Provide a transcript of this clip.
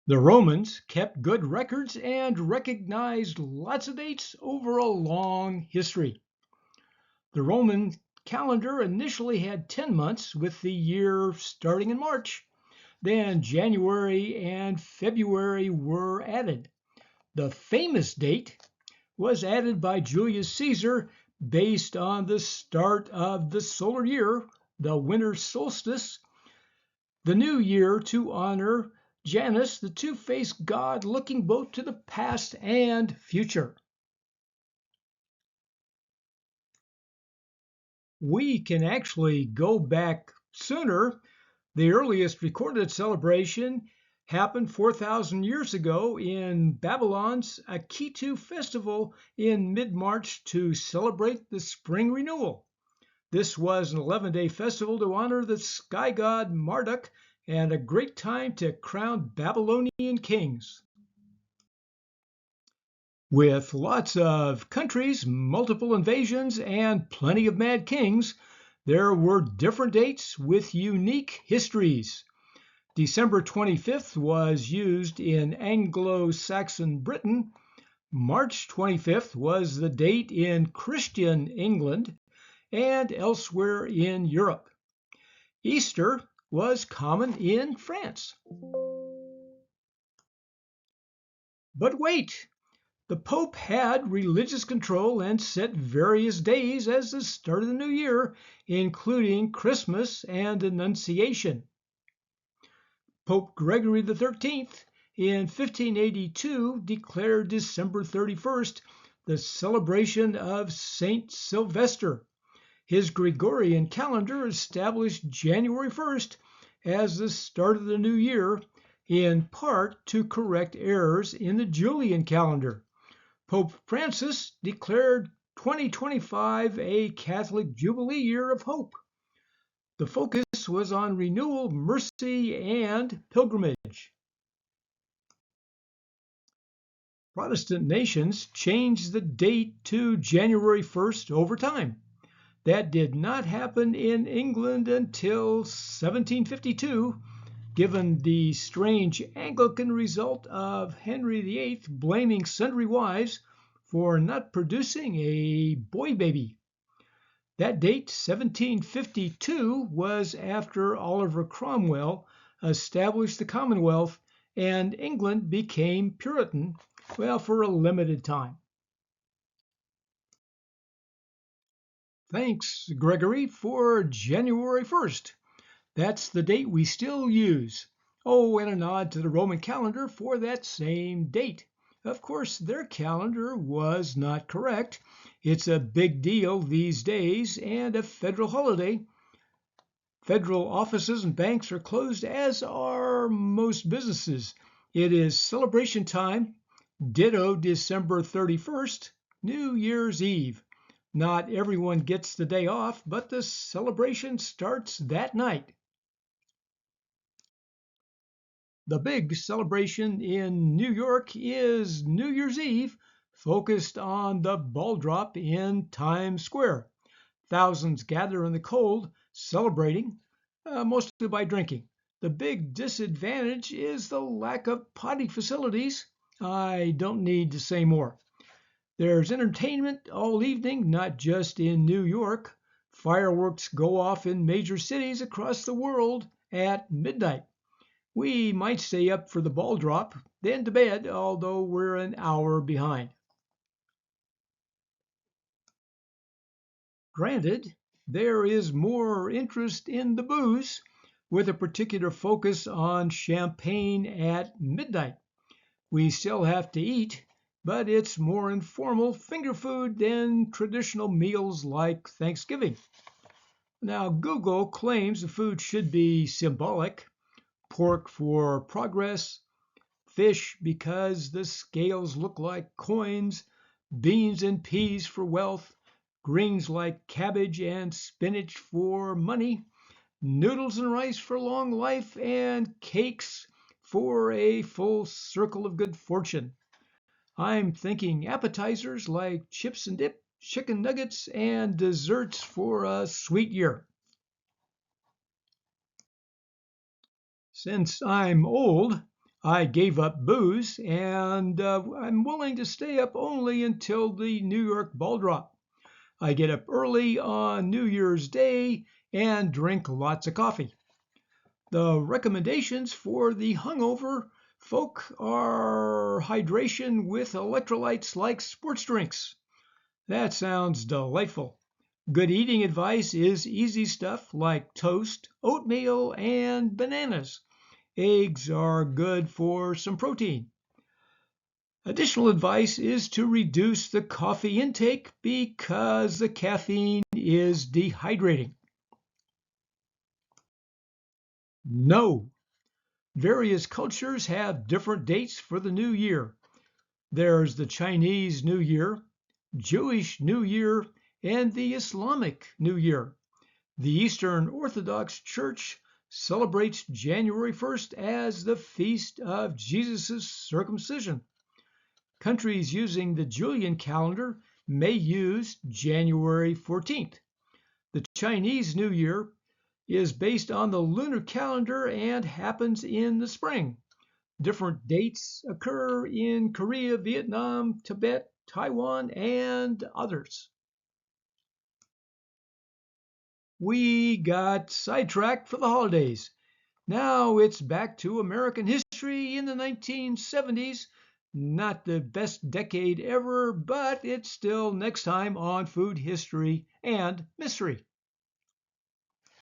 The Romans kept good records and recognized lots of dates over a long history. The Roman calendar initially had 10 months, with the year starting in March. Then January and February were added. The famous date was added by Julius Caesar based on the start of the solar year, the winter solstice, the new year, to honor Janus, the two-faced god looking both to the past and future. We can actually go back sooner. The earliest recorded celebration happened 4,000 years ago in Babylon's Akitu festival in mid-March to celebrate the spring renewal. This was an 11-day festival to honor the sky god Marduk and a great time to crown Babylonian kings. With lots of countries, multiple invasions, and plenty of mad kings, there were different dates with unique histories. December 25th was used in Anglo-Saxon Britain. March 25th was the date in Christian England and elsewhere in Europe. Easter was common in France. But wait! The Pope had religious control and set various days as the start of the new year, including Christmas and Annunciation. Pope Gregory XIII in 1582 declared December 31st the celebration of Saint Sylvester. His Gregorian calendar established January 1st as the start of the new year, in part to correct errors in the Julian calendar. Pope Francis declared 2025 a Catholic Jubilee year of hope. The focus was on renewal, mercy, and pilgrimage. Protestant nations changed the date to January 1st over time. That did not happen in England until 1752, given the strange Anglican result of Henry VIII blaming sundry wives for not producing a boy baby. That date, 1752, was after Oliver Cromwell established the Commonwealth and England became Puritan, well, for a limited time. Thanks, Gregory, for January 1st. That's the date we still use. Oh, and a nod to the Roman calendar for that same date. Of course, their calendar was not correct. It's a big deal these days and a federal holiday. Federal offices and banks are closed, as are most businesses. It is celebration time. Ditto December 31st, New Year's Eve. Not everyone gets the day off, but the celebration starts that night. The big celebration in New York is New Year's Eve, focused on the ball drop in Times Square. Thousands gather in the cold, celebrating, mostly by drinking. The big disadvantage is the lack of potty facilities. I don't need to say more. There's entertainment all evening, not just in New York. Fireworks go off in major cities across the world at midnight. We might stay up for the ball drop, then to bed, although we're an hour behind. Granted, there is more interest in the booze, with a particular focus on champagne at midnight. We still have to eat, but it's more informal finger food than traditional meals like Thanksgiving. Now, Google claims the food should be symbolic: pork for progress, fish because the scales look like coins, beans and peas for wealth, greens like cabbage and spinach for money, noodles and rice for long life, and cakes for a full circle of good fortune. I'm thinking appetizers like chips and dip, chicken nuggets, and desserts for a sweet year. Since I'm old, I gave up booze, and I'm willing to stay up only until the New York ball drop. I get up early on New Year's Day and drink lots of coffee. The recommendations for the hungover folk are hydration with electrolytes like sports drinks. That sounds delightful. Good eating advice is easy stuff like toast, oatmeal, and bananas. Eggs are good for some protein. Additional advice is to reduce the coffee intake because the caffeine is dehydrating. No. Various cultures have different dates for the new year. There's the Chinese New Year, Jewish New Year, and the Islamic New Year. The Eastern Orthodox Church celebrates January 1st as the feast of Jesus' circumcision. Countries using the Julian calendar may use January 14th. The Chinese New Year is based on the lunar calendar and happens in the spring. Different dates occur in Korea, Vietnam, Tibet, Taiwan, and others. We got sidetracked for the holidays. Now it's back to American history in the 1970s. Not the best decade ever, but it's still next time on Food History and Mystery.